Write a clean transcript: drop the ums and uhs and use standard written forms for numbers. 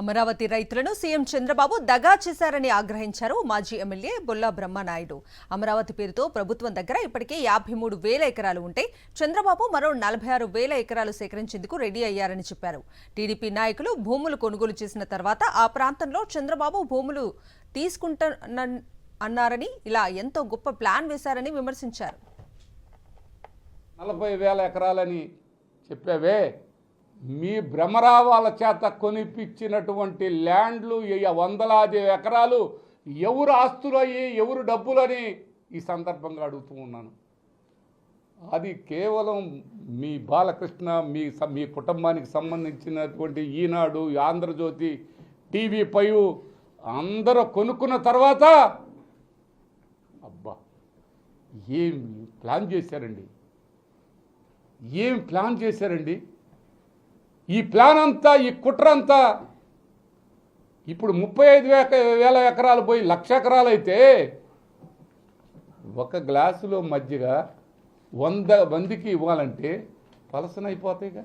అమరావతి రైతులను సీఎం చంద్రబాబు దగా చేశారని ఆగ్రహించారు మాజీ ఎమ్మెల్యే బొల్లా బ్రహ్మనాయుడు. అమరావతి పేరుతో ప్రభుత్వం దగ్గర ఇప్పటికే 53,000 ఎకరాలు ఉంటే చంద్రబాబు మరో 46,000 ఎకరాలు సేకరించేందుకు రెడీ అయ్యారని చెప్పారు. టీడీపీ నాయకులు భూములు కొనుగోలు చేసిన తర్వాత ఆ ప్రాంతంలో చంద్రబాబు భూములు తీసుకుంటానన్నారని, ఇలా ఎంతో గొప్ప ప్లాన్ వేశారని విమర్శించారు. 40,000 ఎకరాలని చెప్పావే, మీ భ్రమరావాల చేత కొనిపించినటువంటి ల్యాండ్లు వందలాది ఎకరాలు ఎవరు ఆస్తులు అయ్యి ఎవరు డబ్బులని ఈ సందర్భంగా అడుగుతూ ఉన్నాను. అది కేవలం మీ బాలకృష్ణ మీ కుటుంబానికి సంబంధించినటువంటి ఈనాడు, ఆంధ్రజ్యోతి, టీవీ5 అందరూ కొనుక్కున్న తర్వాత అబ్బా ఏం ప్లాన్ చేశారండి, ఏం ప్లాన్ చేశారండి. ఈ ప్లాన్ అంతా, ఈ కుట్ర అంతా ఇప్పుడు 35,000 ఎకరాలు పోయి 1,00,000 ఎకరాలు అయితే ఒక గ్లాసులో మజ్జిగ 100 మందికి ఇవ్వాలంటే పలసనైపోతాయిగా.